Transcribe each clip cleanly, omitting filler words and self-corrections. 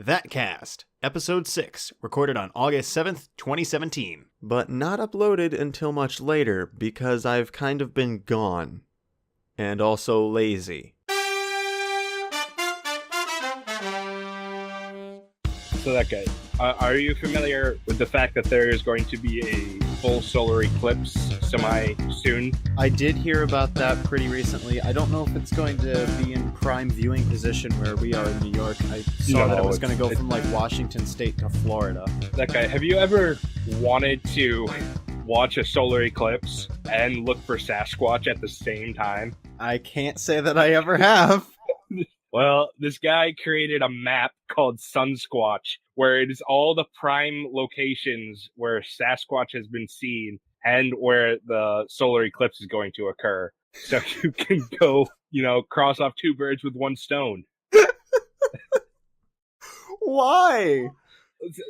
That Cast, Episode 6, recorded on August 7th, 2017. But not uploaded until much later because I've kind of been gone. And also lazy. So that guy, are you familiar with the fact that there is going to be a full solar eclipse semi-soon? I did hear about that pretty recently. I don't know if it's going to be in prime viewing position where we are in New York. I saw that it was going to go from like Washington State to Florida. That guy, have you ever wanted to watch a solar eclipse and look for Sasquatch at the same time? I can't say that I ever have. Well, this guy created a map called Sunsquatch, where it is all the prime locations where Sasquatch has been seen and where the solar eclipse is going to occur. So you can go, cross off two birds with one stone. Why?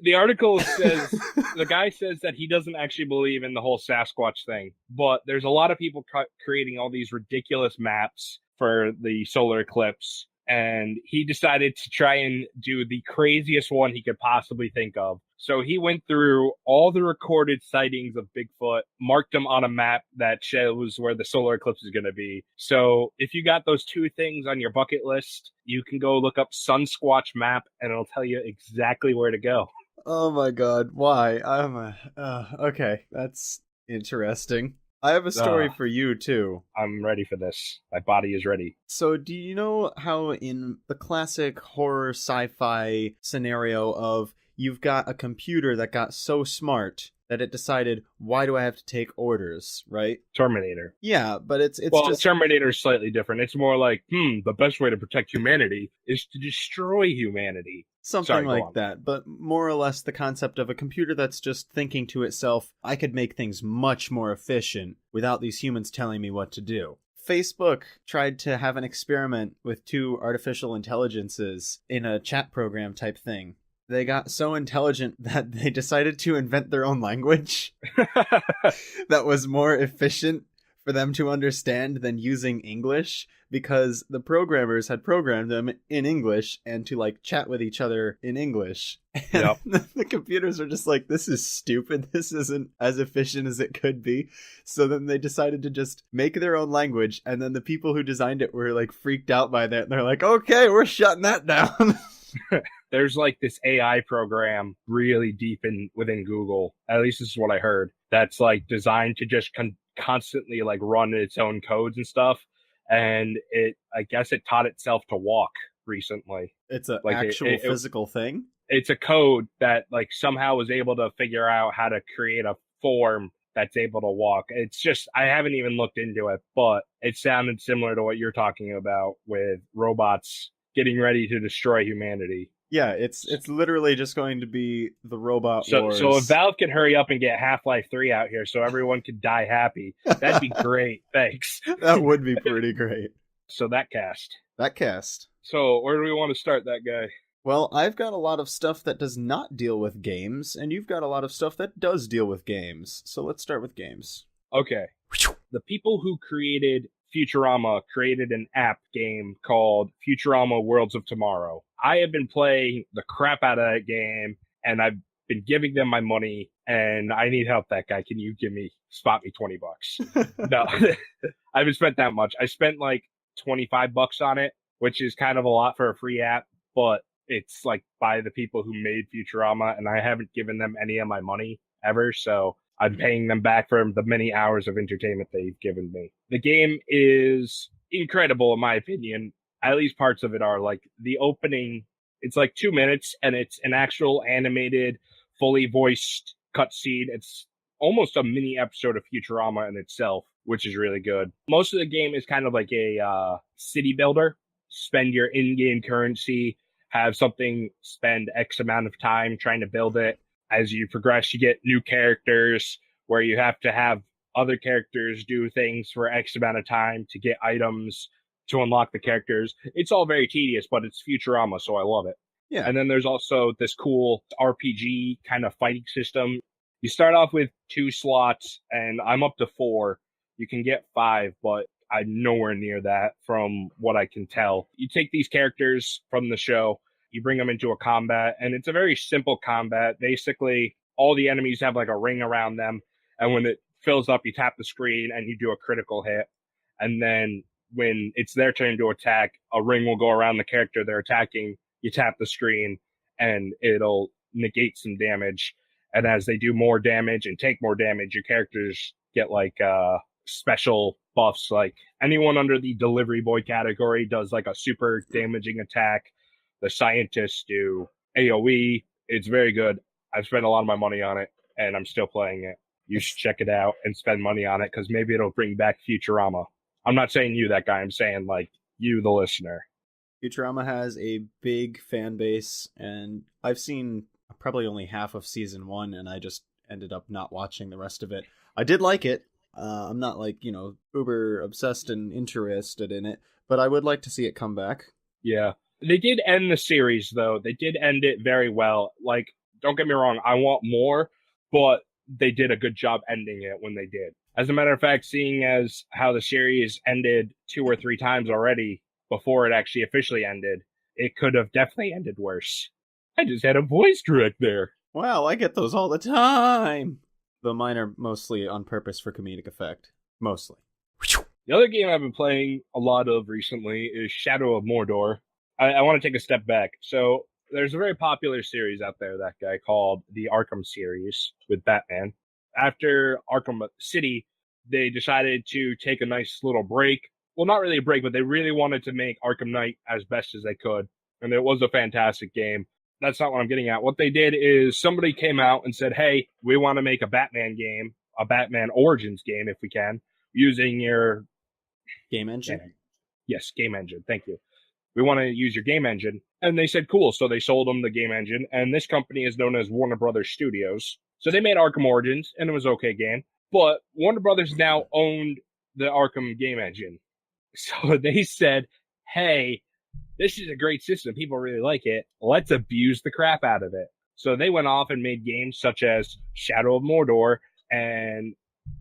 The article says, the guy says that he doesn't actually believe in the whole Sasquatch thing, but there's a lot of people creating all these ridiculous maps for the solar eclipse. And he decided to try and do the craziest one he could possibly think of. So he went through all the recorded sightings of Bigfoot, marked them on a map that shows where the solar eclipse is going to be. So if you got those two things on your bucket list, you can go look up Sunsquatch map and it'll tell you exactly where to go. Oh my god, why? Okay, that's interesting. I have a story for you, too. I'm ready for this. My body is ready. So, do you know how in the classic horror sci-fi scenario of you've got a computer that got so smart that it decided, why do I have to take orders, right? Terminator. Yeah, but it's well, just... Terminator is slightly different. It's more like, the best way to protect humanity is to destroy humanity. Something like that, but more or less the concept of a computer that's just thinking to itself, I could make things much more efficient without these humans telling me what to do. Facebook tried to have an experiment with two artificial intelligences in a chat program type thing. They got so intelligent that they decided to invent their own language that was more efficient for them to understand than using English, because the programmers had programmed them in English and to like chat with each other in English. And yep. The computers are just like, this is stupid. This isn't as efficient as it could be. So then they decided to just make their own language. And then the people who designed it were like freaked out by that. And they're like, okay, we're shutting that down. There's like this AI program really deep within Google. At least this is what I heard. That's like designed to just constantly like run its own codes and stuff. And I guess it taught itself to walk recently. It's an actual physical thing? It's a code that like somehow was able to figure out how to create a form that's able to walk. It's just, I haven't even looked into it, but it sounded similar to what you're talking about with robots getting ready to destroy humanity. Yeah, it's literally just going to be the robot wars. So if Valve can hurry up and get Half-Life 3 out here so everyone could die happy, that'd be great. Thanks. That would be pretty great. So that cast. So where do we want to start, that guy? Well, I've got a lot of stuff that does not deal with games, and you've got a lot of stuff that does deal with games. So let's start with games. Okay. The people who created Futurama created an app game called Futurama Worlds of Tomorrow. I have been playing the crap out of that game, and I've been giving them my money, and I need help, that guy. Can you spot me $20? No, I haven't spent that much. I spent like $25 on it, which is kind of a lot for a free app, but it's like by the people who made Futurama, and I haven't given them any of my money ever, so I'm paying them back for the many hours of entertainment they've given me. The game is incredible, in my opinion. At least parts of it are. Like the opening, it's like 2 minutes, and it's an actual animated, fully voiced cutscene. It's almost a mini episode of Futurama in itself, which is really good. Most of the game is kind of like a city builder. Spend your in-game currency, have something, spend X amount of time trying to build it. As you progress, you get new characters where you have to have other characters do things for X amount of time to get items to unlock the characters. It's all very tedious, but it's Futurama, so I love it. Yeah. And then there's also this cool RPG kind of fighting system. You start off with 2 slots, and I'm up to 4. You can get 5, but I'm nowhere near that from what I can tell. You take these characters from the show, You bring them into a combat, and it's a very simple combat. Basically, all the enemies have like a ring around them, and when it fills up, you tap the screen and you do a critical hit. And then when it's their turn to attack, a ring will go around the character they're attacking. You tap the screen, and it'll negate some damage. And as they do more damage and take more damage, your characters get like special buffs. Like anyone under the delivery boy category does like a super damaging attack. The scientists do AoE. It's very good. I've spent a lot of my money on it, and I'm still playing it. You should check it out and spend money on it, because maybe it'll bring back Futurama. I'm not saying you, that guy. I'm saying like you, the listener. Futurama has a big fan base, and I've seen probably only half of season 1, and I just ended up not watching the rest of it. I did like it. I'm not like, uber obsessed and interested in it, but I would like to see it come back. Yeah. They did end the series, though. They did end it very well. Like, don't get me wrong, I want more, but they did a good job ending it when they did. As a matter of fact, seeing as how the series ended 2 or 3 times already before it actually officially ended, it could have definitely ended worse. I just had a voice direct there. Wow, I get those all the time. Though mine are mostly on purpose for comedic effect. Mostly. The other game I've been playing a lot of recently is Shadow of Mordor. I want to take a step back. So there's a very popular series out there, that guy, called the Arkham series with Batman. After Arkham City, they decided to take a nice little break. Well, not really a break, but they really wanted to make Arkham Knight as best as they could. And it was a fantastic game. That's not what I'm getting at. What they did is somebody came out and said, hey, we want to make a Batman game, a Batman Origins game, if we can, using your game engine. Yes, game engine. Thank you. We want to use your game engine. And they said, cool. So they sold them the game engine. And this company is known as Warner Brothers Studios. So they made Arkham Origins, and it was an okay game. But Warner Brothers now owned the Arkham game engine. So they said, hey, this is a great system. People really like it. Let's abuse the crap out of it. So they went off and made games such as Shadow of Mordor and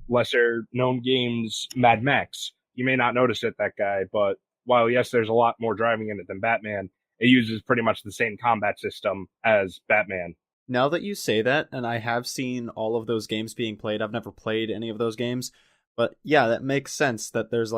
lesser known games, Mad Max. You may not notice it, that guy, but while yes, there's a lot more driving in it than Batman, it uses pretty much the same combat system as Batman. Now that you say that, and I have seen all of those games being played, I've never played any of those games, but yeah, that makes sense that there's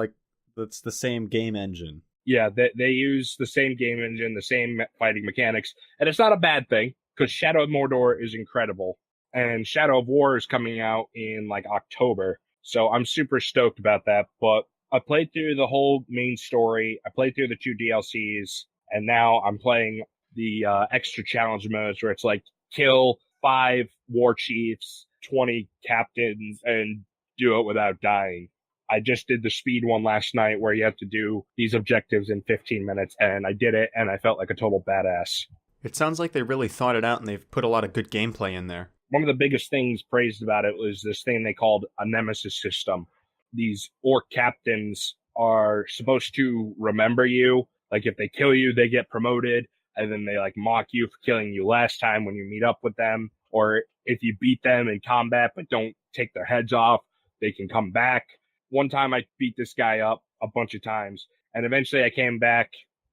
that's the same game engine. Yeah, they use the same game engine, the same fighting mechanics, and it's not a bad thing, because Shadow of Mordor is incredible, and Shadow of War is coming out in like October, so I'm super stoked about that. But I played through the whole main story, I played through the 2 DLCs, and now I'm playing the extra challenge modes where it's like kill 5 war chiefs, 20 captains, and do it without dying. I just did the speed one last night where you have to do these objectives in 15 minutes, and I did it, and I felt like a total badass. It sounds like they really thought it out, and they've put a lot of good gameplay in there. One of the biggest things praised about it was this thing they called a nemesis system. These orc captains are supposed to remember you. Like if they kill you, they get promoted, and then they like mock you for killing you last time when you meet up with them. Or if you beat them in combat but don't take their heads off, they can come back. One time I beat this guy up a bunch of times, and eventually I came back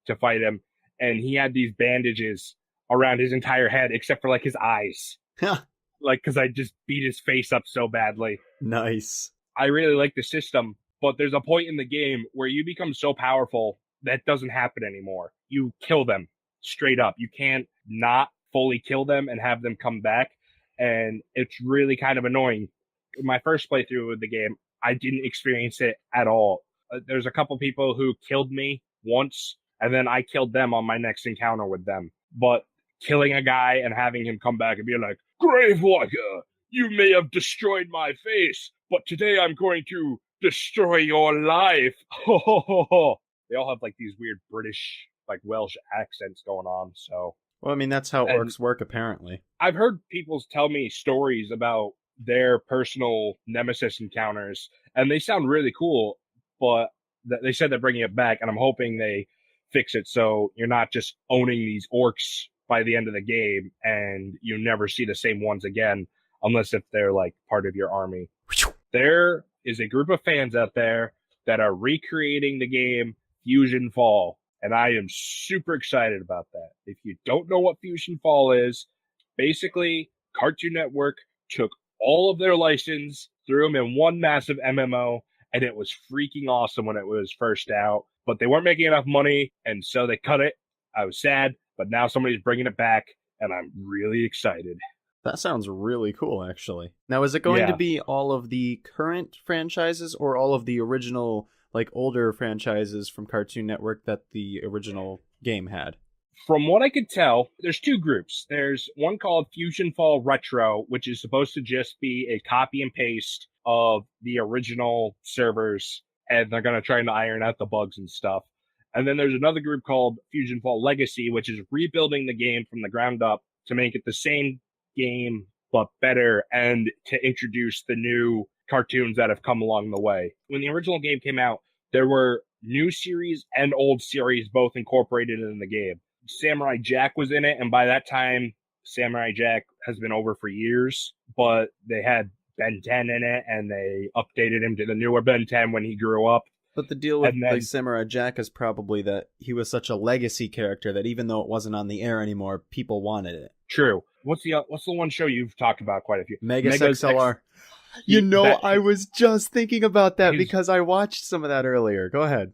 to fight him, and he had these bandages around his entire head except for like his eyes. Like, because I just beat his face up so badly. Nice. I really like the system, but there's a point in the game where you become so powerful that doesn't happen anymore. You kill them straight up. You can't not fully kill them and have them come back, and it's really kind of annoying. In my first playthrough of the game, I didn't experience it at all. There's a couple people who killed me once, and then I killed them on my next encounter with them. But killing a guy and having him come back and be like, Gravewalker, you may have destroyed my face, but today I'm going to destroy your life. Ho, ho, ho, ho. They all have like these weird British, like Welsh accents going on. So, well, I mean, that's how orcs work, apparently. I've heard people tell me stories about their personal nemesis encounters, and they sound really cool, but they said they're bringing it back, and I'm hoping they fix it so you're not just owning these orcs by the end of the game and you never see the same ones again, unless if they're like part of your army. There is a group of fans out there that are recreating the game Fusion Fall. And I am super excited about that. If you don't know what Fusion Fall is, basically, Cartoon Network took all of their license, threw them in one massive MMO, and it was freaking awesome when it was first out. But they weren't making enough money, and so they cut it. I was sad, but now somebody's bringing it back, and I'm really excited. That sounds really cool, actually. Now, is it going to be all of the current franchises or all of the original, like, older franchises from Cartoon Network that the original game had? From what I could tell, there's two groups. There's one called Fusion Fall Retro, which is supposed to just be a copy and paste of the original servers, and they're going to try to iron out the bugs and stuff. And then there's another group called Fusion Fall Legacy, which is rebuilding the game from the ground up to make it the same game, but better, and to introduce the new cartoons that have come along the way. When the original game came out, there were new series and old series both incorporated in the game. Samurai Jack was in it, and by that time, Samurai Jack has been over for years, but they had Ben 10 in it, and they updated him to the newer Ben 10 when he grew up. But the deal with like Samurai Jack is probably that he was such a legacy character that even though it wasn't on the air anymore, people wanted it. True. What's the one show you've talked about quite a few? Megas XLR. I was just thinking about that because I watched some of that earlier. Go ahead.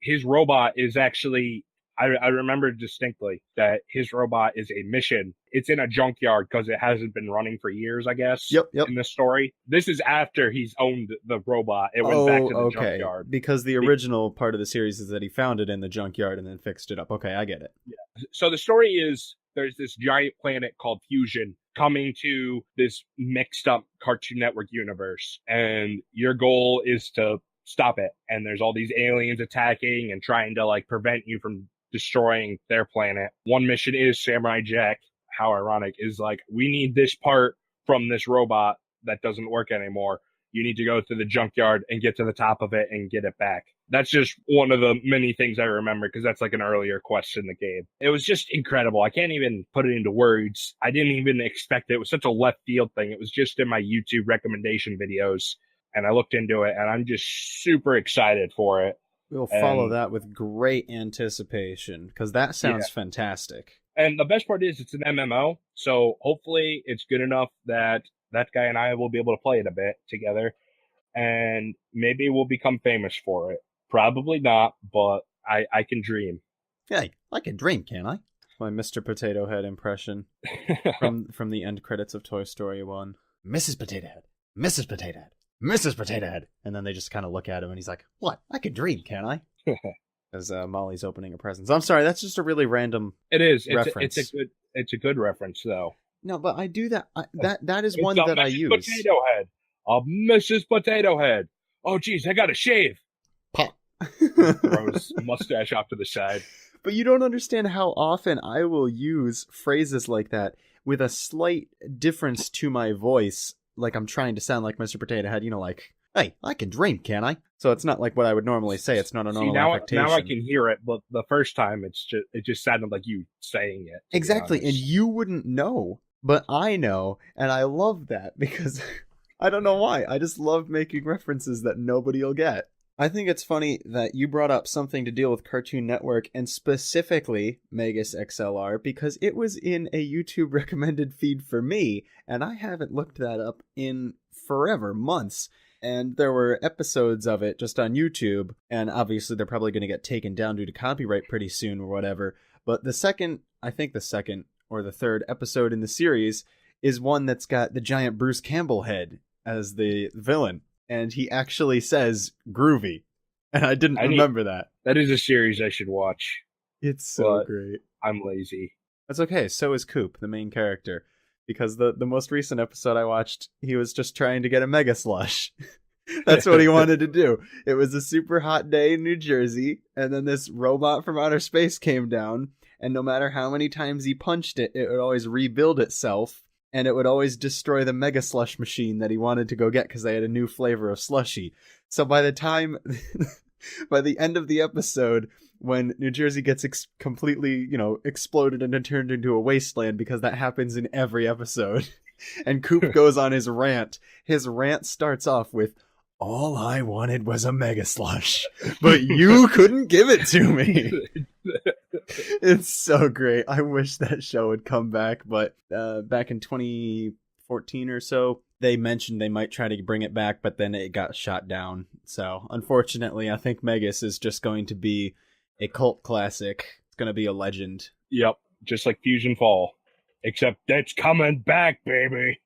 His robot is actually, I remember distinctly that his robot is a mission. It's in a junkyard because it hasn't been running for years, I guess. Yep. In the story. This is after he's owned the robot. It went back to the junkyard. Because the original part of the series is that he found it in the junkyard and then fixed it up. Okay, I get it. Yeah. So the story is there's this giant planet called Fusion coming to this mixed up Cartoon Network universe. And your goal is to stop it. And there's all these aliens attacking and trying to like prevent you from destroying their planet. One mission is Samurai Jack. How ironic is like, we need this part from this robot that doesn't work anymore. You need to go to the junkyard and get to the top of it and get it back. That's just one of the many things I remember because that's like an earlier quest in the game. It was just incredible. I can't even put it into words. I didn't even expect it. It was such a left field thing. It was just in my YouTube recommendation videos and I looked into it and I'm just super excited for it. We'll follow that with great anticipation because that sounds fantastic. And the best part is it's an MMO, so hopefully it's good enough that that guy and I will be able to play it a bit together, and maybe we'll become famous for it. Probably not, but I can dream. Hey, I can dream, can't I? My Mr. Potato Head impression from the end credits of Toy Story 1. Mrs. Potato Head, Mrs. Potato Head, Mrs. Potato Head. And then they just kind of look at him and he's like, what? I can dream, can't I? As Molly's opening a present. I'm sorry, that's just a really random reference. It's a good reference, though. No, but I do that. That is one that I use. Potato Head. A Mrs. Potato Head. Oh, geez, I got to shave. Pop. Throws mustache off to the side. But you don't understand how often I will use phrases like that with a slight difference to my voice. Like I'm trying to sound like Mr. Potato Head, like, hey, I can dream, can't I? So it's not like what I would normally say. It's not a normal affectation. Now I can hear it, but the first time it just sounded like you saying it. Exactly, and you wouldn't know, but I know, and I love that because I don't know why. I just love making references that nobody will get. I think it's funny that you brought up something to deal with Cartoon Network and specifically Megas XLR because it was in a YouTube recommended feed for me, and I haven't looked that up in forever, months. And there were episodes of it just on YouTube, and obviously they're probably going to get taken down due to copyright pretty soon or whatever. But the second or the third episode in the series is one that's got the giant Bruce Campbell head as the villain. And he actually says groovy. And I didn't remember that. That is a series I should watch. It's so great. I'm lazy. That's okay. So is Coop, the main character. Because the most recent episode I watched, he was just trying to get a Mega Slush. That's what he wanted to do. It was a super hot day in New Jersey, and then this robot from outer space came down, and no matter how many times he punched it, it would always rebuild itself, and it would always destroy the Mega Slush machine that he wanted to go get because they had a new flavor of slushy. So by the end of the episode, when New Jersey gets completely, exploded and turned into a wasteland, because that happens in every episode, and Coop goes on his rant starts off with, all I wanted was a Mega Slush, but you couldn't give it to me. It's so great. I wish that show would come back, but back in 2014 or so, they mentioned they might try to bring it back, but then it got shot down. So, unfortunately, I think Megas is just going to be a cult classic. It's going to be a legend. Yep, just like Fusion Fall. Except it's coming back, baby.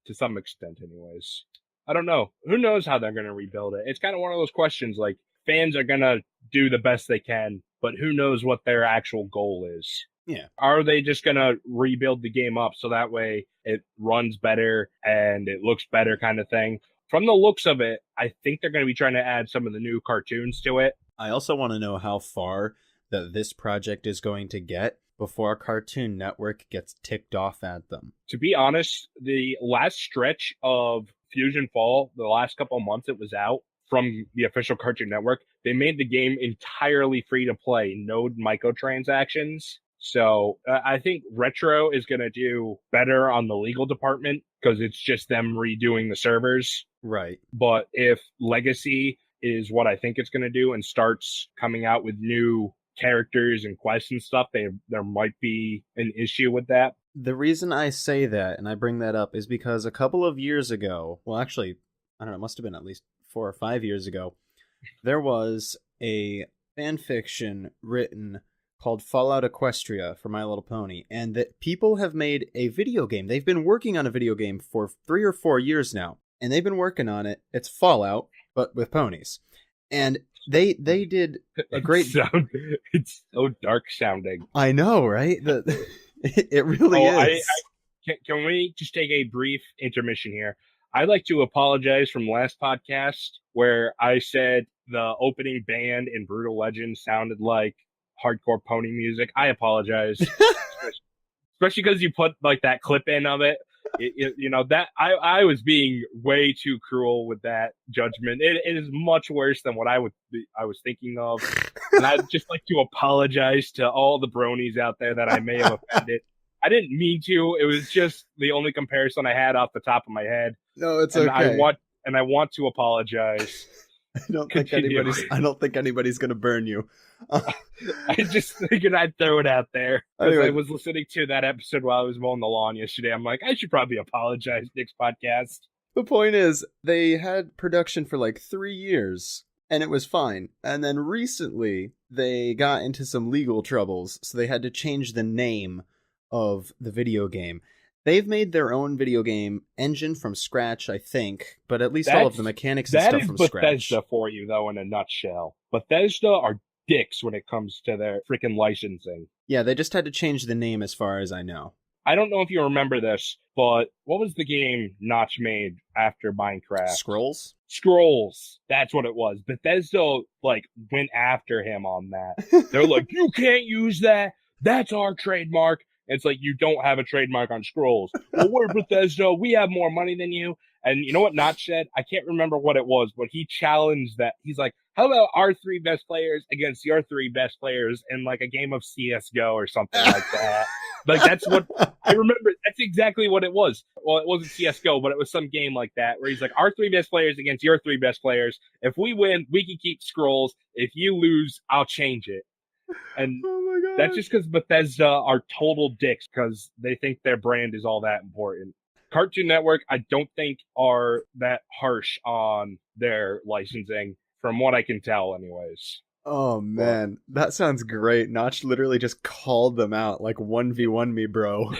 To some extent, anyways. I don't know. Who knows how they're going to rebuild it? It's kind of one of those questions, like, fans are going to do the best they can, but who knows what their actual goal is. Yeah. Are they just going to rebuild the game up so that way it runs better and it looks better kind of thing? From the looks of it, I think they're going to be trying to add some of the new cartoons to it. I also want to know how far that this project is going to get before Cartoon Network gets ticked off at them. To be honest, the last stretch of Fusion Fall, the last couple of months it was out from the official Cartoon Network, they made the game entirely free to play, no microtransactions. So I think Retro is going to do better on the legal department because it's just them redoing the servers. Right. But if Legacy is what I think it's going to do and starts coming out with new characters and quests and stuff, there might be an issue with that. The reason I say that and I bring that up is because a couple of years ago, well, actually, I don't know, it must have been at least 4 or 5 years ago, there was a fan fiction written called Fallout Equestria for My Little Pony, and that people have made a video game. They've been working on a video game for 3 or 4 years now, and they've been working on it. It's Fallout, but with ponies. And they did a great... It's so dark sounding. I know, right? It really is. Can we just take a brief intermission here? I'd like to apologize from last podcast where I said the opening band in Brutal Legend sounded like hardcore pony music. I apologize. Especially because you put like that clip in of it. You know, that I was being way too cruel with that judgment. It is much worse than what I was thinking of. And I'd just like to apologize to all the bronies out there that I may have offended. I didn't mean to. It was just the only comparison I had off the top of my head. No, it's okay. I want to apologize. I don't think anybody's gonna burn you. I just figured I'd throw it out there because anyway. I was listening to that episode while I was mowing the lawn yesterday. I'm like, I should probably apologize next podcast. The point is, they had production for like 3 years, and it was fine. And then recently, they got into some legal troubles, so they had to change the name of the video game. They've made their own video game engine from scratch, I think, but at least all of the mechanics and stuff from scratch. That is Bethesda for you, though, in a nutshell. Bethesda are dicks when it comes to their freaking licensing. Yeah, they just had to change the name as far as I know. I don't know if you remember this, but what was the game Notch made after Minecraft? Scrolls? Scrolls. That's what it was. Bethesda, went after him on that. They're like, you can't use that. That's our trademark. It's like, you don't have a trademark on Scrolls. Well, we're Bethesda. We have more money than you. And you know what Notch said? I can't remember what it was, but he challenged that. He's like, how about our 3 best players against your 3 best players in like a game of CSGO or something like that? That's what I remember. That's exactly what it was. Well, it wasn't CSGO, but it was some game like that where he's like, our 3 best players against your 3 best players. If we win, we can keep Scrolls. If you lose, I'll change it. And that's just because Bethesda are total dicks because they think their brand is all that important. Cartoon Network, I don't think are that harsh on their licensing, from what I can tell anyways. Oh, man. That sounds great. Notch literally just called them out, like 1v1 me, bro.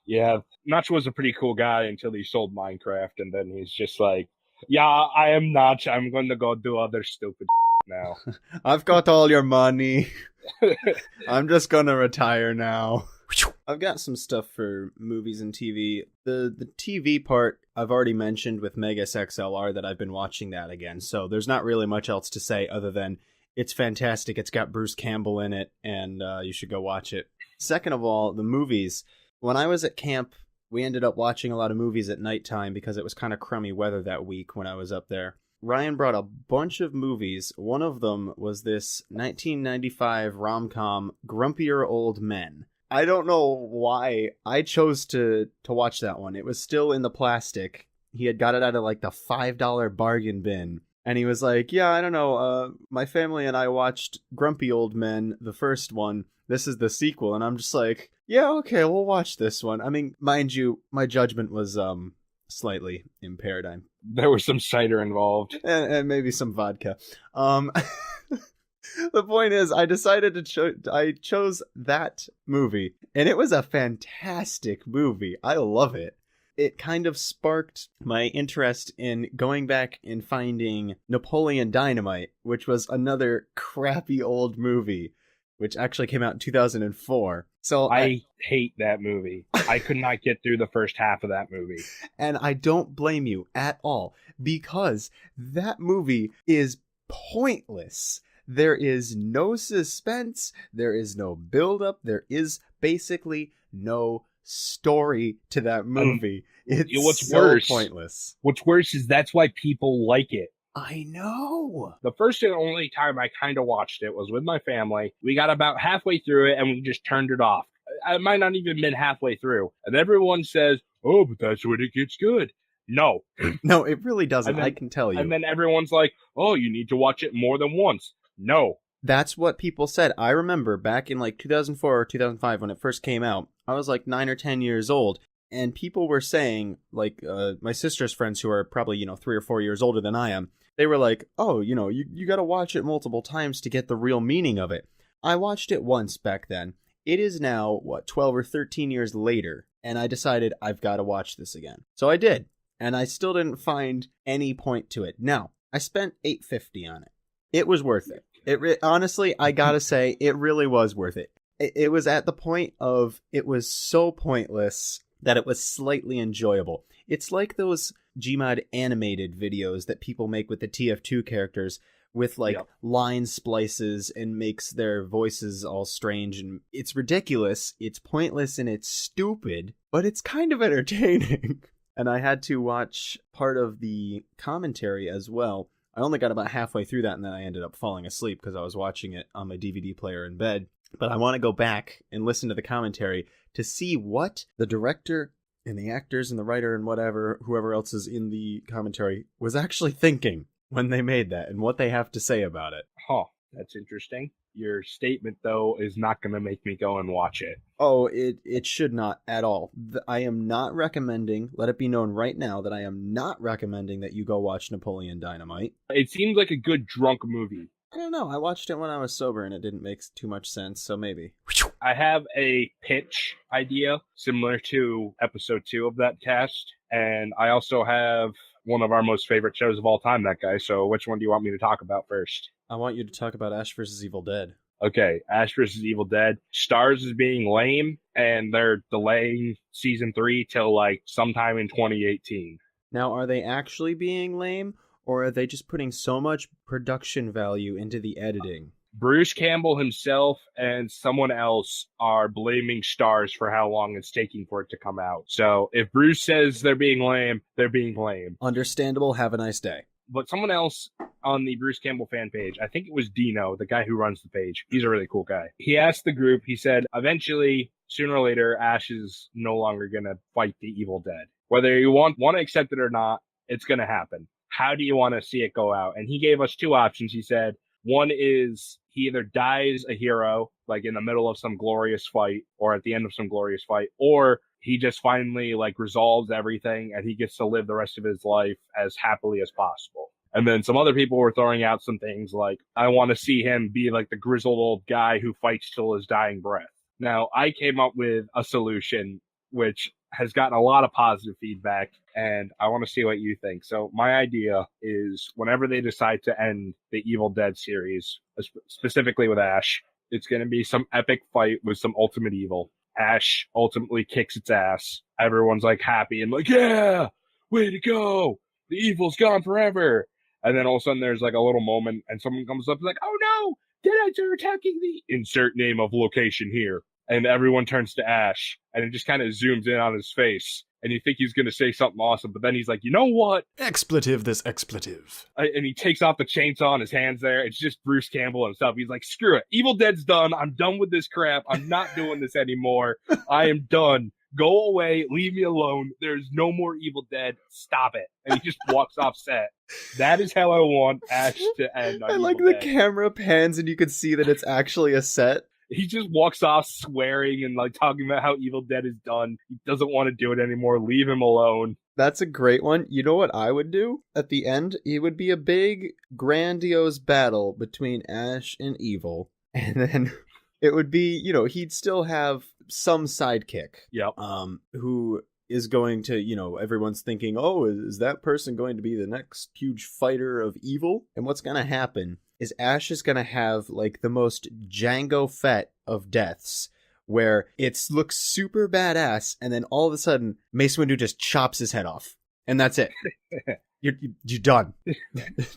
Yeah, Notch was a pretty cool guy until he sold Minecraft, and then he's just like, yeah, I am Notch. I'm going to go do other stupid now. I've got all your money. I'm just going to retire now. I've got some stuff for movies and TV. The TV part I've already mentioned with Megas XLR that I've been watching that again. So there's not really much else to say other than it's fantastic. It's got Bruce Campbell in it, and you should go watch it. Second of all, the movies. When I was at camp, we ended up watching a lot of movies at nighttime because it was kind of crummy weather that week when I was up there. Ryan brought a bunch of movies. One of them was this 1995 rom-com, Grumpier Old Men. I don't know why I chose to watch that one. It was still in the plastic, He had got it out of like the $5 bargain bin. And he was like, yeah, I don't know, my family and I watched Grumpy Old Men, the first one. This is the sequel. And I'm just like, yeah, okay, we'll watch this one. I mean, mind you, my judgment was slightly impaired. There was some cider involved. And maybe some vodka. The point is, I decided I chose that movie, and it was a fantastic movie. I love it. It kind of sparked my interest in going back and finding Napoleon Dynamite, which was another crappy old movie, which actually came out in 2004. So I hate that movie. I could not get through the first half of that movie. And I don't blame you at all, because that movie is pointless. There is no suspense. There is no build-up. There is basically no story to that movie. It's pointless. What's worse is that's why people like it. I know. The first and only time I kind of watched it was with my family. We got about halfway through it and we just turned it off. I might not even been halfway through. And everyone says, oh, but that's when it gets good. No. No, it really doesn't. I can tell you. And then everyone's like, oh, you need to watch it more than once. No. That's what people said. I remember back in like 2004 or 2005 when it first came out, I was like 9 or 10 years old. And people were saying, like, my sister's friends who are probably, 3 or 4 years older than I am, they were like, oh, you got to watch it multiple times to get the real meaning of it. I watched it once back then. It is now, 12 or 13 years later, and I decided I've got to watch this again. So I did, and I still didn't find any point to it. Now, I spent $8.50 on it. It was worth it. Honestly, I gotta say, it really was worth it. It was at the point of, it was so pointless that it was slightly enjoyable. It's like those Gmod animated videos that people make with the TF2 characters with line splices and makes their voices all strange, and it's ridiculous, it's pointless, and it's stupid, but it's kind of entertaining. And I had to watch part of the commentary as well. I only got about halfway through that, and then I ended up falling asleep because I was watching it on my DVD player in bed. But I want to go back and listen to the commentary to see what the director and the actors and the writer and whoever else is in the commentary was actually thinking when they made that and what they have to say about it. Huh, that's interesting. Your statement, though, is not going to make me go and watch it. Oh, it should not at all. I am not recommending, let it be known right now, that I am not recommending that you go watch Napoleon Dynamite. It seems like a good drunk movie. I don't know. I watched it when I was sober and it didn't make too much sense, so maybe. I have a pitch idea similar to episode 2 of that cast, and I also have one of our most favorite shows of all time, that guy. So which one do you want me to talk about first? I want you to talk about Ash vs. Evil Dead. Okay, Ash vs. Evil Dead. Stars is being lame, and they're delaying season 3 till sometime in 2018. Now, are they actually being lame, or are they just putting so much production value into the editing? Bruce Campbell himself and someone else are blaming Stars for how long it's taking for it to come out. So if Bruce says they're being lame, they're being lame. Understandable. Have a nice day. But someone else on the Bruce Campbell fan page, I think it was Dino, the guy who runs the page. He's a really cool guy. He asked the group, he said, eventually, sooner or later, Ash is no longer going to fight the Evil Dead. Whether you want to accept it or not, it's going to happen. How do you want to see it go out? And he gave us 2 options. He said, one is he either dies a hero, like in the middle of some glorious fight or at the end of some glorious fight, or he just finally resolves everything and he gets to live the rest of his life as happily as possible. And then some other people were throwing out some things like, I want to see him be like the grizzled old guy who fights till his dying breath. Now, I came up with a solution which has gotten a lot of positive feedback, and I want to see what you think. So my idea is whenever they decide to end the Evil Dead series, specifically with Ash, it's going to be some epic fight with some ultimate evil. Ash ultimately kicks its ass. Everyone's happy and yeah, way to go. The evil's gone forever. And then all of a sudden there's a little moment and someone comes up and oh no, Deadites are attacking the insert name of location here. And everyone turns to Ash, and it just kind of zooms in on his face. And you think he's going to say something awesome, but then he's like, you know what? Expletive this expletive. And he takes off the chainsaw on his hands there. It's just Bruce Campbell himself. He's like, screw it. Evil Dead's done. I'm done with this crap. I'm not doing this anymore. I am done. Go away. Leave me alone. There's no more Evil Dead. Stop it. And he just walks off set. That is how I want Ash to end on I like Evil the Dead. camera pans and you can see that it's actually a set. He just walks off swearing and like talking about how Evil Dead is done. He doesn't want to do it anymore. Leave him alone. That's a great one. You know what I would do? At the end, it would be a big, grandiose battle between Ash and Evil. And then it would be, he'd still have some sidekick. Yep. Who is going to, everyone's thinking, oh, is that person going to be the next huge fighter of evil? And what's going to happen is Ash is going to have, like, the most Jango Fett of deaths, where it looks super badass, and then all of a sudden, Mace Windu just chops his head off. And that's it. You're done.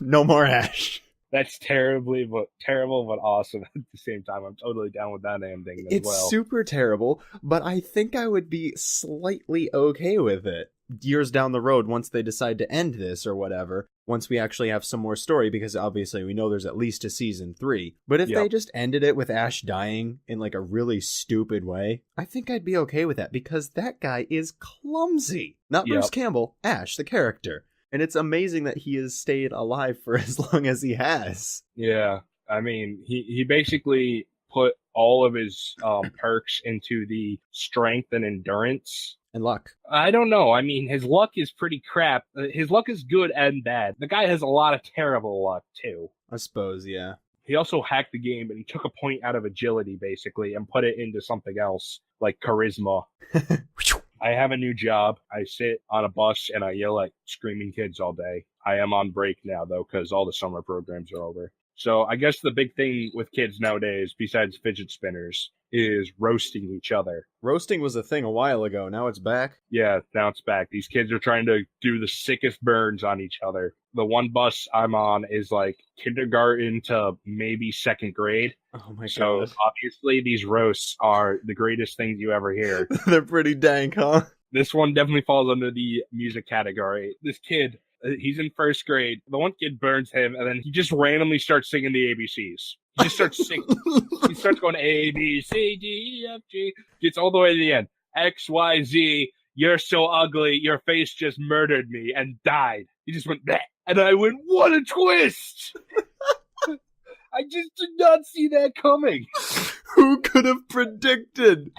No more Ash. That's terrible, but awesome at the same time. I'm totally down with that ending as well. It's super terrible, but I think I would be slightly okay with it years down the road once they decide to end this or whatever, once we actually have some more story, because obviously we know there's at least a season 3. But if they just ended it with Ash dying in like a really stupid way, I think I'd be okay with that, because that guy is clumsy. Not Bruce Campbell, Ash, the character. And it's amazing that he has stayed alive for as long as he has. Yeah, I mean, he basically put all of his perks into the strength and endurance. And luck. I don't know. I mean, his luck is pretty crap. His luck is good and bad. The guy has a lot of terrible luck, too. I suppose, yeah. He also hacked the game, and he took a point out of agility, basically, and put it into something else, like charisma. I have a new job. I sit on a bus, and I yell at screaming kids all day. I am on break now, though, because all the summer programs are over. So I guess the big thing with kids nowadays, besides fidget spinners, is roasting each other. Roasting was a thing a while ago. Now it's back. Yeah, now it's back. These kids are trying to do the sickest burns on each other. The one bus I'm on is like kindergarten to maybe 2nd grade. Oh my god. So obviously these roasts are the greatest things you ever hear. They're pretty dank, huh? This one definitely falls under the music category. This kid, he's in 1st grade. The one kid burns him, and then he just randomly starts singing the ABCs. He just starts singing. He starts going A, B, C, D, E, F, G. Gets all the way to the end. X, Y, Z. You're so ugly. Your face just murdered me and died. He just went, bleh. And I went, what a twist! I just did not see that coming. Who could have predicted?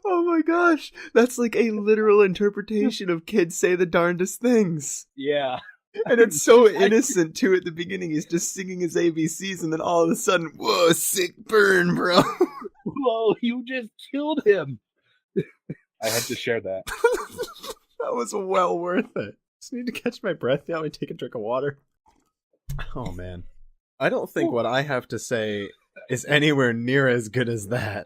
Oh my gosh. That's like a literal interpretation of kids say the darndest things. Yeah. And it's so innocent, too, at the beginning. He's just singing his ABCs, and then all of a sudden, whoa, sick burn, bro. Whoa, you just killed him. I had to share that. That was well worth it. Just need to catch my breath now and take a drink of water. Oh, man. I don't think what I have to say is anywhere near as good as that.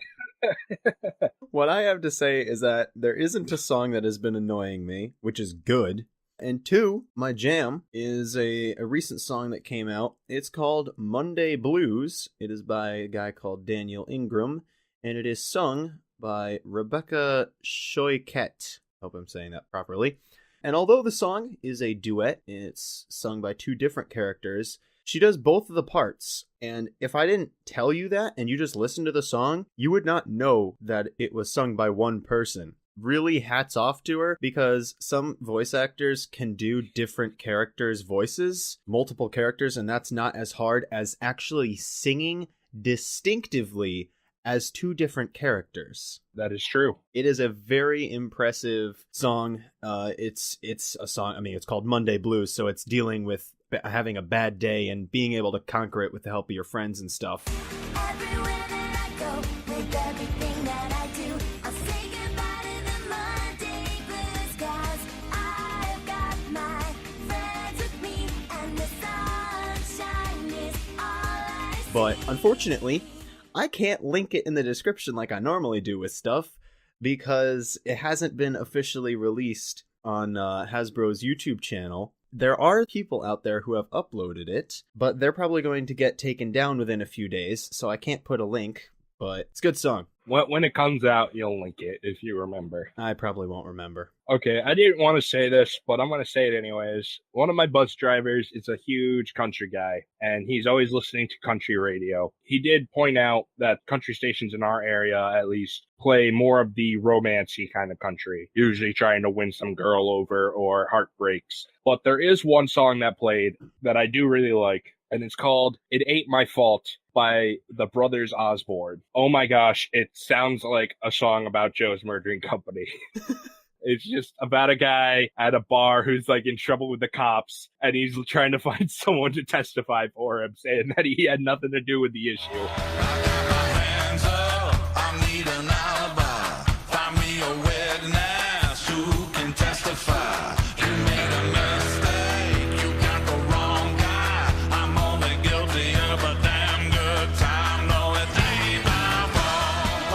What I have to say is that there isn't a song that has been annoying me, which is good. And 2, my jam is a recent song that came out. It's called Monday Blues. It is by a guy called Daniel Ingram, and it is sung by Rebecca Choiquette. Hope I'm saying that properly. And although the song is a duet, it's sung by 2 different characters, she does both of the parts. And if I didn't tell you that and you just listened to the song, you would not know that it was sung by one person. Really hats off to her, because some voice actors can do different characters' voices, multiple characters, and that's not as hard as actually singing distinctively as 2 different characters. That is true. It is a very impressive song. It's a song, I mean, it's called Monday Blues, so it's dealing with having a bad day and being able to conquer it with the help of your friends and stuff. Everywhere that I go, with everything that I do, I'll say goodbye to the Monday blues, 'cause I've got my friends with me, and the sunshine is all I see. But unfortunately, I can't link it in the description like I normally do with stuff, because it hasn't been officially released on Hasbro's YouTube channel. There are people out there who have uploaded it, but they're probably going to get taken down within a few days, so I can't put a link. but it's a good song. When it comes out, you'll link it if you remember. I probably won't remember. Okay, I didn't want to say this, but I'm going to say it anyways. One of my bus drivers is a huge country guy, and he's always listening to country radio. He did point out that country stations in our area, at least, play more of the romancy kind of country, usually trying to win some girl over or heartbreaks. But there is one song that played that I do really like, and it's called It Ain't My Fault by the Brothers Osborne. Oh my gosh, it sounds like a song about Joe's Murdering Company. It's just about a guy at a bar who's like in trouble with the cops, and he's trying to find someone to testify for him, saying that he had nothing to do with the issue.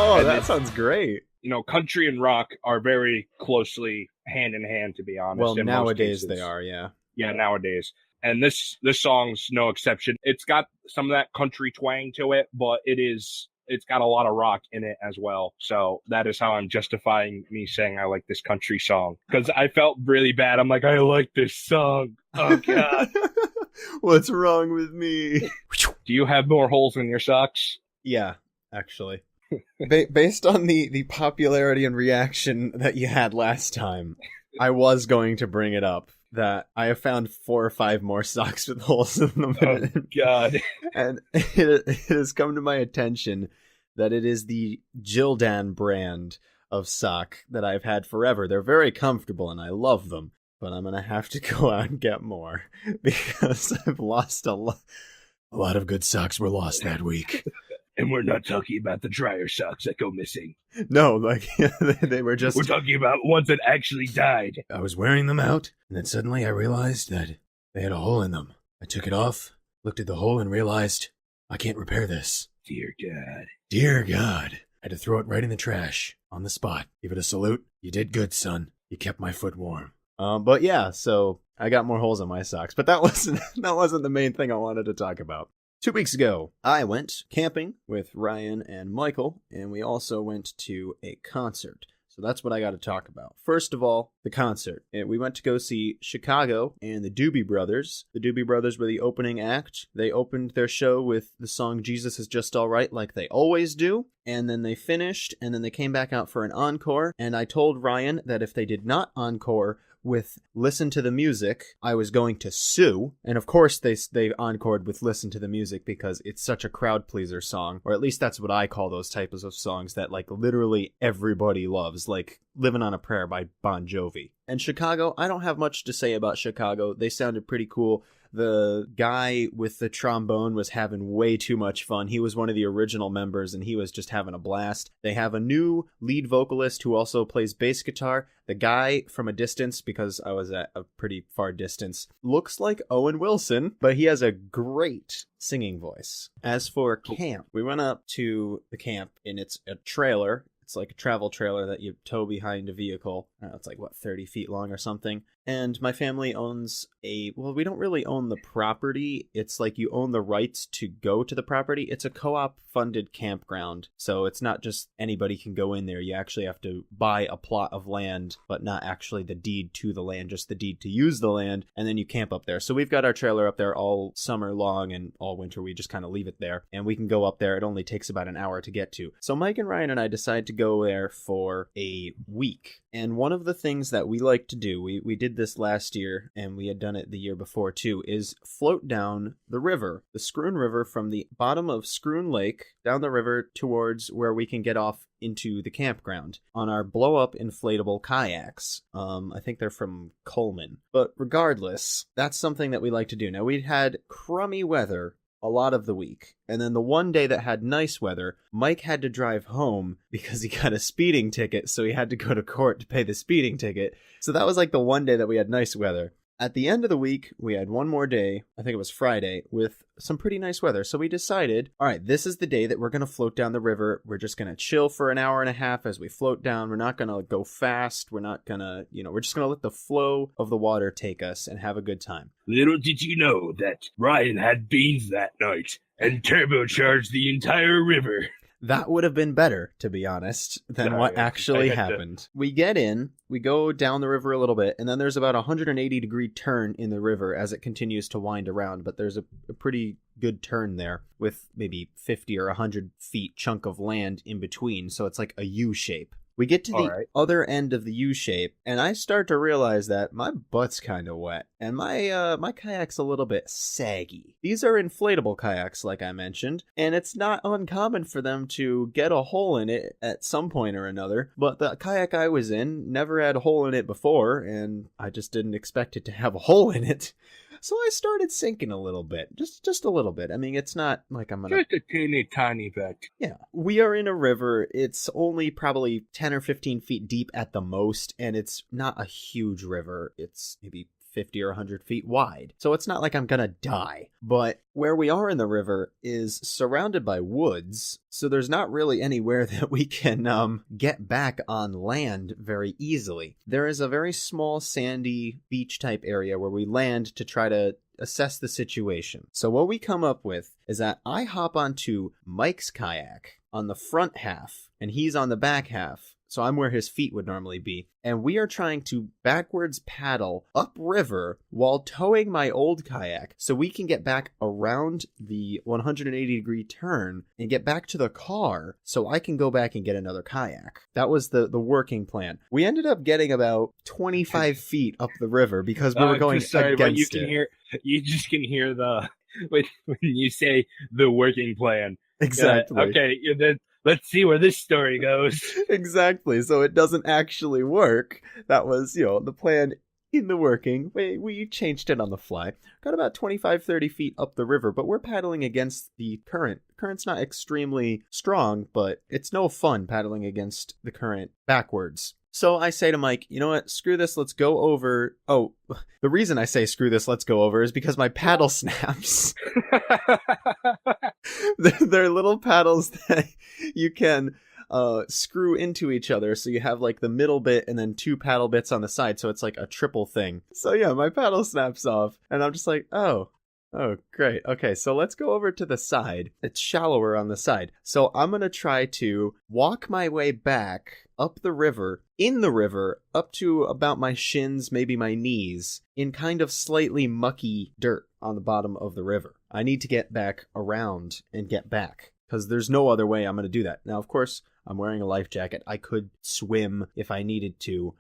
Oh, that sounds great. You know, country and rock are very closely hand in hand, to be honest. Well, in most nowadays cases. they are, yeah. Yeah, nowadays. And this song's no exception. It's got some of that country twang to it, but it's got a lot of rock in it as well. So that is how I'm justifying me saying I like this country song. Because I felt really bad. I'm like, I like this song. Oh, God. What's wrong with me? Do you have more holes in your socks? Yeah, actually. Based on the popularity and reaction that you had last time, I was going to bring it up that I have found 4 or 5 more socks with holes in them. Oh, God. And it has come to my attention that it is the Gildan brand of sock that I've had forever. They're very comfortable and I love them, but I'm going to have to go out and get more because I've lost a lot. A lot of good socks were lost that week. And we're not talking about the dryer socks that go missing. No, like, they were just... We're talking about ones that actually died. I was wearing them out, and then suddenly I realized that they had a hole in them. I took it off, looked at the hole, and realized, I can't repair this. Dear God. Dear God. I had to throw it right in the trash, on the spot. Give it a salute. You did good, son. You kept my foot warm. But yeah, so I got more holes in my socks. But that wasn't the main thing I wanted to talk about. 2 weeks ago, I went camping with Ryan and Michael, and we also went to a concert. So that's what I got to talk about. First of all, the concert. We went to go see Chicago and the Doobie Brothers. The Doobie Brothers were the opening act. They opened their show with the song Jesus Is Just Alright, like they always do. And then they finished, and then they came back out for an encore. And I told Ryan that if they did not encore with Listen to the Music, I was going to sue. And of course they encored with Listen to the Music because it's such a crowd pleaser song, or at least that's what I call those types of songs that like literally everybody loves, like Living on a Prayer by Bon Jovi. And Chicago, I don't have much to say about Chicago. They sounded pretty cool. The guy with the trombone was having way too much fun. He was one of the original members, and he was just having a blast. They have a new lead vocalist who also plays bass guitar. The guy from a distance, because I was at a pretty far distance, looks like Owen Wilson, but he has a great singing voice. As for camp, we went up to the camp, and it's a trailer. It's like a travel trailer that you tow behind a vehicle. I don't know, it's like, 30 feet long or something. And my family owns we don't really own the property. It's like you own the rights to go to the property. It's a co-op funded campground. So it's not just anybody can go in there. You actually have to buy a plot of land, but not actually the deed to the land, just the deed to use the land. And then you camp up there. So we've got our trailer up there all summer long, and all winter we just kind of leave it there. And we can go up there. It only takes about an hour to get to. So Mike and Ryan and I decided to go there for a week. And one of the things that we like to do, we did this last year, and we had done it the year before too, is float down the river, the Scroon River, from the bottom of Scroon Lake down the river towards where we can get off into the campground on our blow-up inflatable kayaks. I think they're from Coleman. But regardless, that's something that we like to do. Now, we'd had crummy weather a lot of the week. And then the one day that had nice weather, Mike had to drive home because he got a speeding ticket, so he had to go to court to pay the speeding ticket. So that was like the one day that we had nice weather. At the end of the week, we had one more day, I think it was Friday, with some pretty nice weather. So we decided, all right, this is the day that we're going to float down the river. We're just going to chill for an hour and a half as we float down. We're not going to go fast. We're not going to, we're just going to let the flow of the water take us and have a good time. Little did you know that Ryan had beans that night and turbocharged the entire river. That would have been better, to be honest, than No, what yeah, actually I had to- happened. We get in, we go down the river a little bit, and then there's about a 180-degree turn in the river as it continues to wind around, but there's a pretty good turn there with maybe 50 or 100 feet chunk of land in between, so it's like a U shape. We get to the Alright. other end of the U shape, and I start to realize that my butt's kind of wet, and my kayak's a little bit saggy. These are inflatable kayaks, like I mentioned, and it's not uncommon for them to get a hole in it at some point or another, but the kayak I was in never had a hole in it before, and I just didn't expect it to have a hole in it. So I started sinking a little bit, just a little bit. I mean, it's not like I'm gonna... Just a teeny tiny bit. Yeah, we are in a river. It's only probably 10 or 15 feet deep at the most, and it's not a huge river. It's maybe 50 or 100 feet wide. So it's not like I'm gonna die. But where we are in the river is surrounded by woods, so there's not really anywhere that we can get back on land very easily. There is a very small sandy beach type area where we land to try to assess the situation. So what we come up with is that I hop onto Mike's kayak on the front half, and he's on the back half. So I'm where his feet would normally be. And we are trying to backwards paddle upriver while towing my old kayak so we can get back around the 180-degree turn and get back to the car so I can go back and get another kayak. That was the working plan. We ended up getting about 25 feet up the river because we were going Just sorry, but against it. You just can hear the when you say the working plan. Exactly. Okay, then let's see where this story goes. Exactly. So it doesn't actually work. That was, the plan in the working. We changed it on the fly. Got about 25, 30 feet up the river, but we're paddling against the current. Current's not extremely strong, but it's no fun paddling against the current backwards. So I say to Mike, you know what, screw this, let's go over. Oh, the reason I say screw this, let's go over is because my paddle snaps. They're little paddles that you can screw into each other. So you have like the middle bit and then two paddle bits on the side. So it's like a triple thing. So yeah, my paddle snaps off and I'm just like, oh, great. Okay, so let's go over to the side. It's shallower on the side. So I'm going to try to walk my way back up the river, in the river, up to about my shins, maybe my knees, in kind of slightly mucky dirt on the bottom of the river. I need to get back around and get back, because there's no other way I'm going to do that. Now, of course, I'm wearing a life jacket. I could swim if I needed to.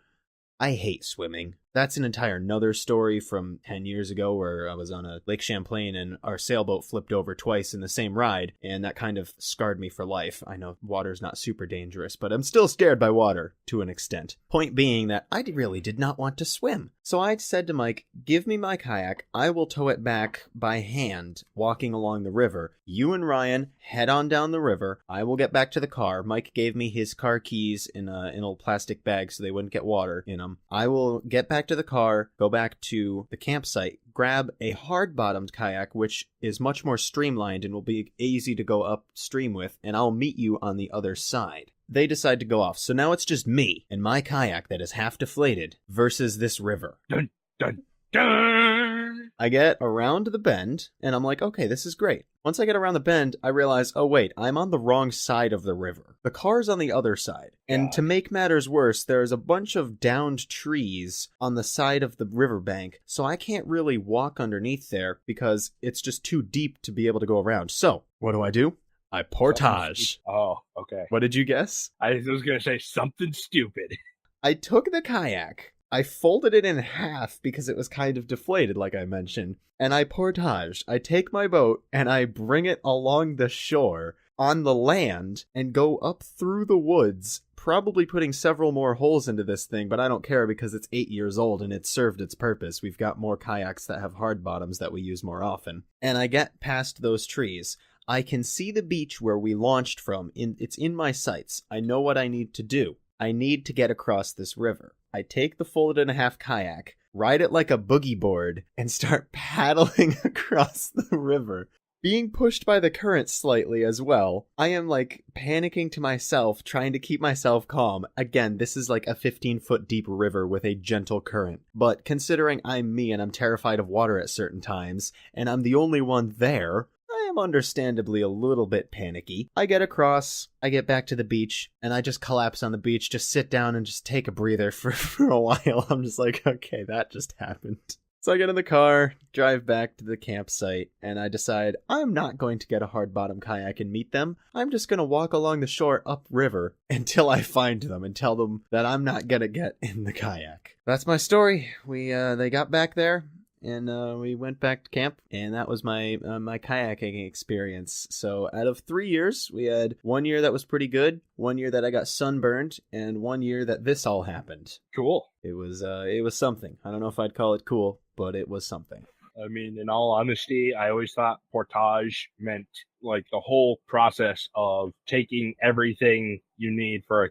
I hate swimming. That's an entire another story from 10 years ago where I was on a Lake Champlain and our sailboat flipped over twice in the same ride, and that kind of scarred me for life. I know water's not super dangerous, but I'm still scared by water to an extent. Point being that I really did not want to swim. So I said to Mike, give me my kayak. I will tow it back by hand, walking along the river. You and Ryan head on down the river. I will get back to the car. Mike gave me his car keys in a little plastic bag so they wouldn't get water in them. I will get back to the car, go back to the campsite, grab a hard-bottomed kayak, which is much more streamlined and will be easy to go upstream with, and I'll meet you on the other side. They decide to go off, so now it's just me and my kayak that is half deflated versus this river. Dun, dun, dun. I get around the bend, and I'm like, okay, this is great. Once I get around the bend, I realize, oh wait, I'm on the wrong side of the river. The car's on the other side. And God. to make matters worse, there's a bunch of downed trees on the side of the riverbank, so I can't really walk underneath there because it's just too deep to be able to go around. So, what do? I portage. Oh, okay. What did you guess? I was going to say something stupid. I took the kayak, I folded it in half because it was kind of deflated, like I mentioned, and I portaged. I take my boat and I bring it along the shore on the land and go up through the woods, probably putting several more holes into this thing, but I don't care because it's 8 years old and it's served its purpose. We've got more kayaks that have hard bottoms that we use more often. And I get past those trees. I can see the beach where we launched from. It's in my sights. I know what I need to do. I need to get across this river. I take the folded in half kayak, ride it like a boogie board, and start paddling across the river. Being pushed by the current slightly as well, I am like panicking to myself, trying to keep myself calm. Again, this is like a 15-foot deep river with a gentle current. But considering I'm me and I'm terrified of water at certain times, and I'm the only one there, am understandably a little bit panicky. I get across, I get back to the beach, and I just collapse on the beach, just sit down and just take a breather for a while. I'm just like, okay, that just happened. So I get in the car, drive back to the campsite, and I decide I'm not going to get a hard bottom kayak and meet them. I'm just going to walk along the shore upriver until I find them and tell them that I'm not going to get in the kayak. That's my story. They got back there, and we went back to camp, and that was my kayaking experience. So out of 3 years, we had 1 year that was pretty good, 1 year that I got sunburned, and 1 year that this all happened. Cool. It was something. I don't know if I'd call it cool, but it was something. I mean, in all honesty, I always thought portage meant like the whole process of taking everything you need for a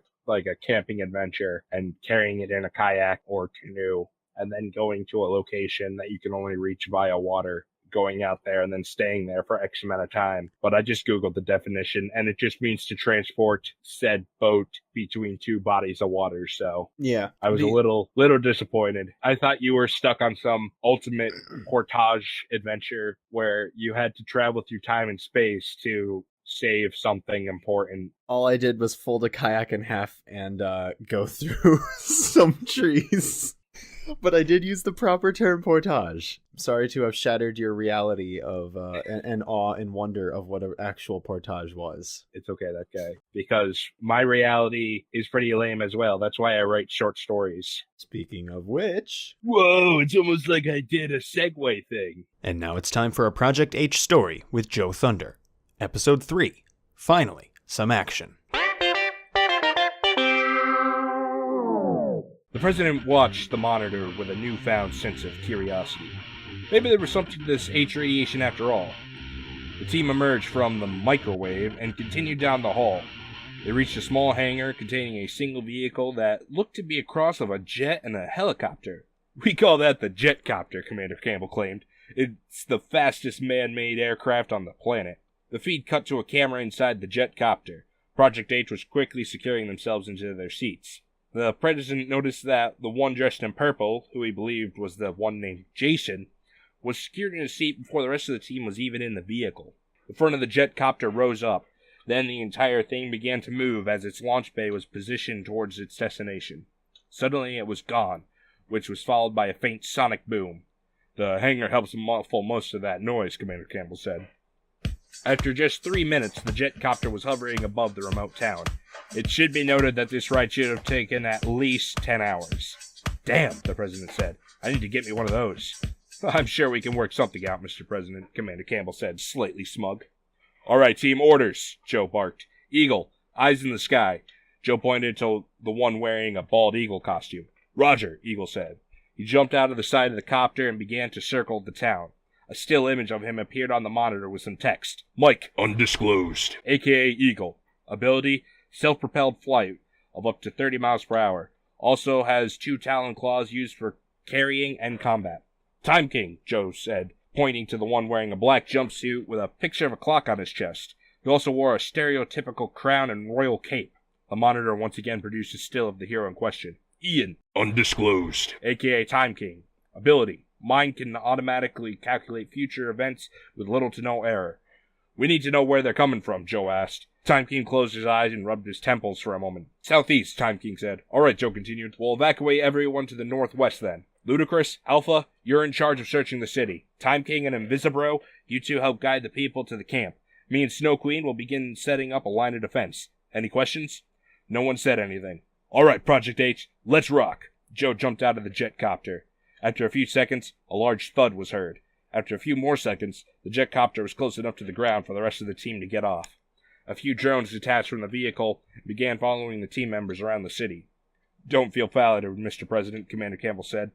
camping adventure and carrying it in a kayak or canoe, and then going to a location that you can only reach via water, going out there and then staying there for X amount of time. But I just Googled the definition, and it just means to transport said boat between two bodies of water. So Yeah. I was a little disappointed. I thought you were stuck on some ultimate portage adventure where you had to travel through time and space to save something important. All I did was fold a kayak in half and go through some trees. But I did use the proper term portage. Sorry to have shattered your reality of and awe and wonder of what an actual portage was. It's okay, that guy. Because my reality is pretty lame as well. That's why I write short stories. Speaking of which... Whoa, it's almost like I did a segue thing. And now it's time for a Project H story with Joe Thunder. Episode 3. Finally, some action. The president watched the monitor with a newfound sense of curiosity. Maybe there was something to this H radiation after all. The team emerged from the microwave and continued down the hall. They reached a small hangar containing a single vehicle that looked to be a cross of a jet and a helicopter. "We call that the jetcopter," Commander Campbell claimed. "It's the fastest man-made aircraft on the planet." The feed cut to a camera inside the jetcopter. Project H was quickly securing themselves into their seats. The president noticed that the one dressed in purple, who he believed was the one named Jason, was secured in his seat before the rest of the team was even in the vehicle. The front of the jetcopter rose up. Then the entire thing began to move as its launch bay was positioned towards its destination. Suddenly it was gone, which was followed by a faint sonic boom. "The hangar helps muffle most of that noise," Commander Campbell said. After just 3 minutes, the jetcopter was hovering above the remote town. It should be noted that this ride should have taken at least 10 hours. "Damn," the president said. "I need to get me one of those." "I'm sure we can work something out, Mr. President," Commander Campbell said, slightly smug. "All right, team, orders," Joe barked. "Eagle, eyes in the sky." Joe pointed to the one wearing a bald eagle costume. "Roger," Eagle said. He jumped out of the side of the copter and began to circle the town. A still image of him appeared on the monitor with some text. "Mike, undisclosed, a.k.a. Eagle. Ability, self-propelled flight of up to 30 miles per hour. Also has 2 talon claws used for carrying and combat." "Time King," Joe said, pointing to the one wearing a black jumpsuit with a picture of a clock on his chest. He also wore a stereotypical crown and royal cape. The monitor once again produced a still of the hero in question. "Ian, undisclosed, a.k.a. Time King. Ability, mind can automatically calculate future events with little to no error." "We need to know where they're coming from," Joe asked. Time King closed his eyes and rubbed his temples for a moment. "Southeast," Time King said. "All right," Joe continued. "We'll evacuate everyone to the northwest then. Ludicrous, Alpha, you're in charge of searching the city. Time King and Invisibro, you two help guide the people to the camp. Me and Snow Queen will begin setting up a line of defense. Any questions?" No one said anything. "All right, Project H, let's rock." Joe jumped out of the jetcopter. After a few seconds, a large thud was heard. After a few more seconds, the jetcopter was close enough to the ground for the rest of the team to get off. A few drones detached from the vehicle and began following the team members around the city. "Don't feel flattered, Mr. President," Commander Campbell said.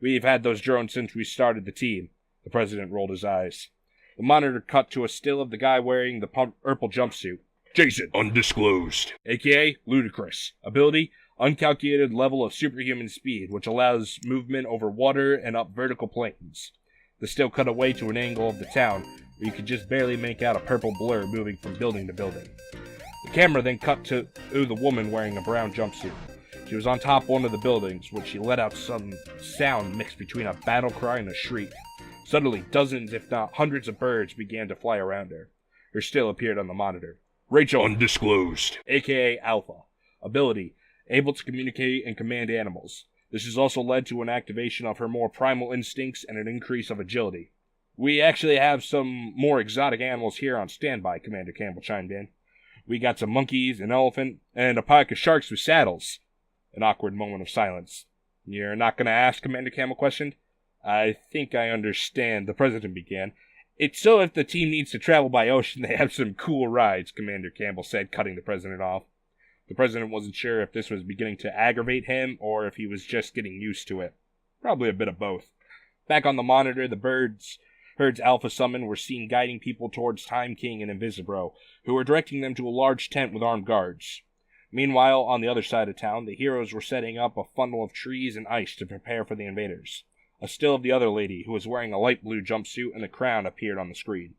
"We've had those drones since we started the team." The president rolled his eyes. The monitor cut to a still of the guy wearing the purple jumpsuit. "Jason, undisclosed, a.k.a. Ludicrous. Ability, uncalculated level of superhuman speed, which allows movement over water and up vertical planes." The still cut away to an angle of the town where you could just barely make out a purple blur moving from building to building. The camera then cut to the woman wearing a brown jumpsuit. She was on top of one of the buildings when she let out some sound mixed between a battle cry and a shriek. Suddenly, dozens, if not hundreds of birds began to fly around her. Her still appeared on the monitor. Rachel, undisclosed, aka Alpha. Ability, able to communicate and command animals. This has also led to an activation of her more primal instincts and an increase of agility. We actually have some more exotic animals here on standby, Commander Campbell chimed in. We got some monkeys, an elephant, and a pack of sharks with saddles. An awkward moment of silence. You're not going to ask, Commander Campbell questioned. I think I understand, the President began. It's so if the team needs to travel by ocean, they have some cool rides, Commander Campbell said, cutting the President off. The President wasn't sure if this was beginning to aggravate him or if he was just getting used to it. Probably a bit of both. Back on the monitor, the herd's Alpha Summon were seen guiding people towards Time King and Invisibro, who were directing them to a large tent with armed guards. Meanwhile, on the other side of town, the heroes were setting up a funnel of trees and ice to prepare for the invaders. A still of the other lady, who was wearing a light blue jumpsuit and a crown, appeared on the screen.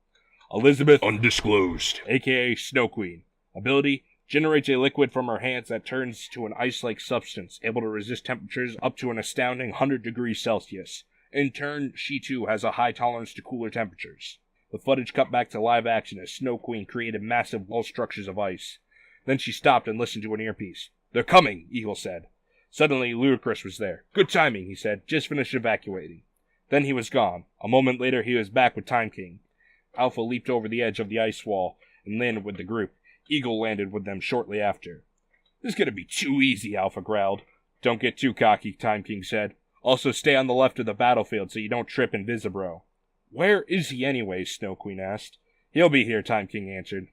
Elizabeth, undisclosed, aka Snow Queen. Ability, generates a liquid from her hands that turns to an ice-like substance, able to resist temperatures up to an astounding 100 degrees Celsius. In turn, she too has a high tolerance to cooler temperatures. The footage cut back to live action as Snow Queen created massive wall structures of ice. Then she stopped and listened to an earpiece. They're coming, Eagle said. Suddenly, Ludacris was there. Good timing, he said. Just finished evacuating. Then he was gone. A moment later, he was back with Time King. Alpha leaped over the edge of the ice wall and landed with the group. Eagle landed with them shortly after. This is going to be too easy, Alpha growled. Don't get too cocky, Time King said. Also stay on the left of the battlefield so you don't trip Invisibro. Where is he anyway? Snow Queen asked. He'll be here, Time King answered.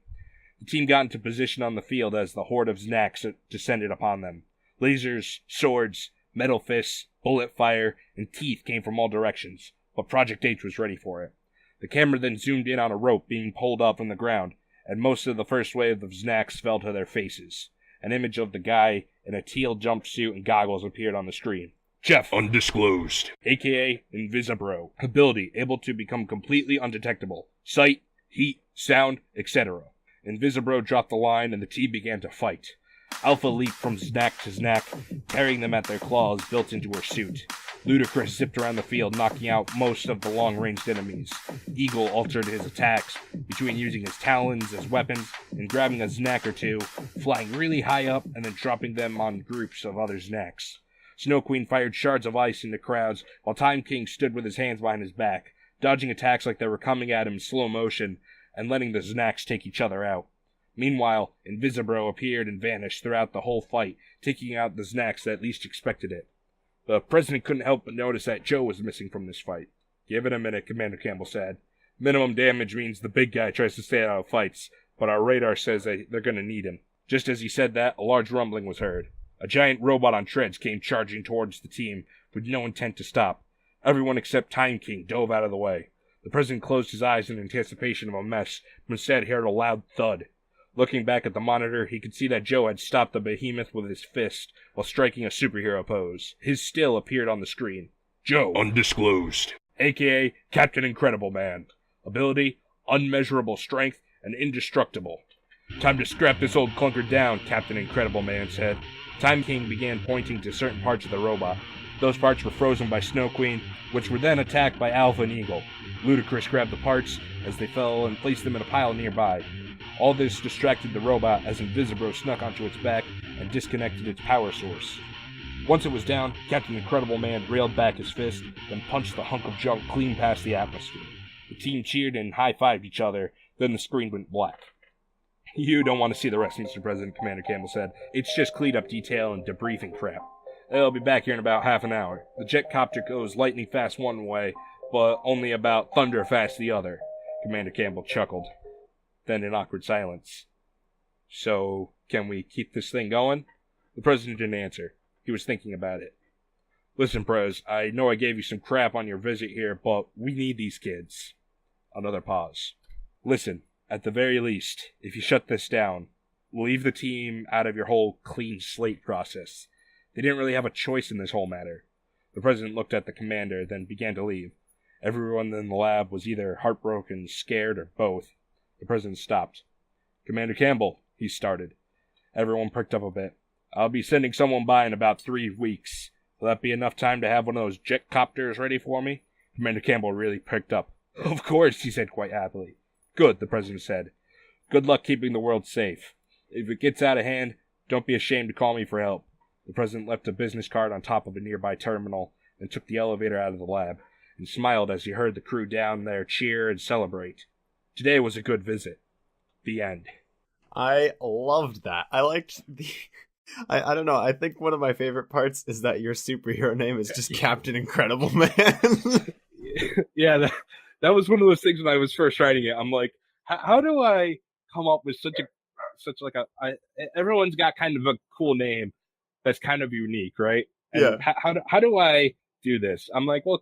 The team got into position on the field as the horde of Znacks descended upon them. Lasers, swords, metal fists, bullet fire, and teeth came from all directions, but Project H was ready for it. The camera then zoomed in on a rope being pulled up from the ground, and most of the first wave of Znacks fell to their faces. An image of the guy in a teal jumpsuit and goggles appeared on the screen. Jeff, undisclosed, aka Invisibro. Ability, able to become completely undetectable. Sight, heat, sound, etc. Invisibro dropped the line and the team began to fight. Alpha leaped from Znack to Znack, carrying them at their claws built into her suit. Ludacris zipped around the field, knocking out most of the long-ranged enemies. Eagle altered his attacks, between using his talons as weapons and grabbing a Znack or two, flying really high up and then dropping them on groups of other Znacks. Snow Queen fired shards of ice into crowds, while Time King stood with his hands behind his back, dodging attacks like they were coming at him in slow motion, and letting the Znacks take each other out. Meanwhile, Invisibro appeared and vanished throughout the whole fight, taking out the Znacks that least expected it. The President couldn't help but notice that Joe was missing from this fight. Give it a minute, Commander Campbell said. Minimum damage means the big guy tries to stay out of fights, but our radar says that they're going to need him. Just as he said that, a large rumbling was heard. A giant robot on treads came charging towards the team, with no intent to stop. Everyone except Time King dove out of the way. The President closed his eyes in anticipation of a mess, but instead heard a loud thud. Looking back at the monitor, he could see that Joe had stopped the behemoth with his fist while striking a superhero pose. His still appeared on the screen. Joe, undisclosed, aka Captain Incredible Man. Ability, unmeasurable strength, and indestructible. Time to scrap this old clunker down, Captain Incredible Man said. Time King began pointing to certain parts of the robot. Those parts were frozen by Snow Queen, which were then attacked by Alpha and Eagle. Ludacris grabbed the parts as they fell and placed them in a pile nearby. All this distracted the robot as Invisibro snuck onto its back and disconnected its power source. Once it was down, Captain Incredible Man railed back his fist, then punched the hunk of junk clean past the atmosphere. The team cheered and high-fived each other, then the screen went black. You don't want to see the rest, Mr. President, Commander Campbell said. It's just clean-up detail and debriefing crap. They'll be back here in about half an hour. The jet copter goes lightning fast one way, but only about thunder fast the other. Commander Campbell chuckled. Then an awkward silence. So, can we keep this thing going? The President didn't answer. He was thinking about it. Listen, Prez, I know I gave you some crap on your visit here, but we need these kids. Another pause. Listen, at the very least, if you shut this down, leave the team out of your whole clean slate process. They didn't really have a choice in this whole matter. The President looked at the commander, then began to leave. Everyone in the lab was either heartbroken, scared, or both. The President stopped. Commander Campbell, he started. Everyone perked up a bit. I'll be sending someone by in about 3 weeks. Will that be enough time to have one of those jet copters ready for me? Commander Campbell really perked up. Of course, he said quite happily. Good, the president said. Good luck keeping the world safe. If it gets out of hand, don't be ashamed to call me for help. The president left a business card on top of a nearby terminal and took the elevator out of the lab, and smiled as he heard the crew down there cheer and celebrate. Today was a good visit. The end. I loved that. I liked the... I don't know. I think one of my favorite parts is that your superhero name is just Captain Incredible Man. Yeah, that was one of those things when I was first writing it. I'm like, how do I come up with everyone's got kind of a cool name that's kind of unique, right? And Yeah. How do I do this? I'm like, well,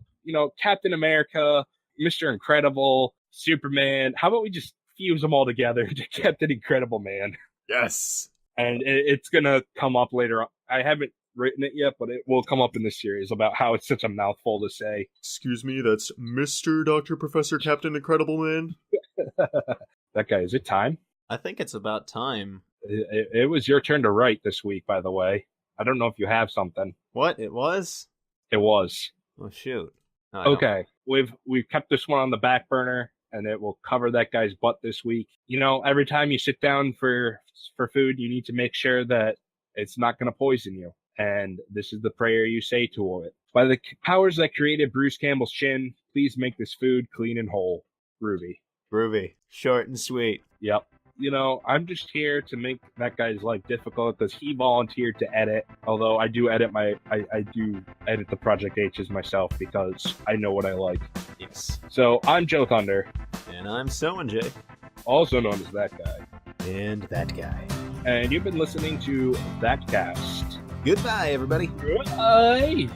Captain America, Mr. Incredible, Superman. How about we just fuse them all together into Captain Incredible Man? Yes. And it's gonna come up later on. I haven't written it yet, but it will come up in this series about how it's such a mouthful to say. Excuse me, that's Mr. Dr. Professor Captain Incredible Man? That guy, is it time? I think it's about time. It was your turn to write this week, by the way. I don't know if you have something. What? It was? It was. Oh, shoot. No, I don't. Okay. We've kept this one on the back burner, and it will cover that guy's butt this week. Every time you sit down for food, you need to make sure that it's not going to poison you. And this is the prayer you say to it. By the powers that created Bruce Campbell's chin, please make this food clean and whole. Ruby. Ruby. Short and sweet. Yep. I'm just here to make that guy's life difficult because he volunteered to edit. Although I do edit I do edit the Project H's myself because I know what I like. Yes. So I'm Joe Thunder, And I'm SOENJAY. also known as That Guy. And that guy. And you've been listening to That Cast. Goodbye, everybody. Goodbye.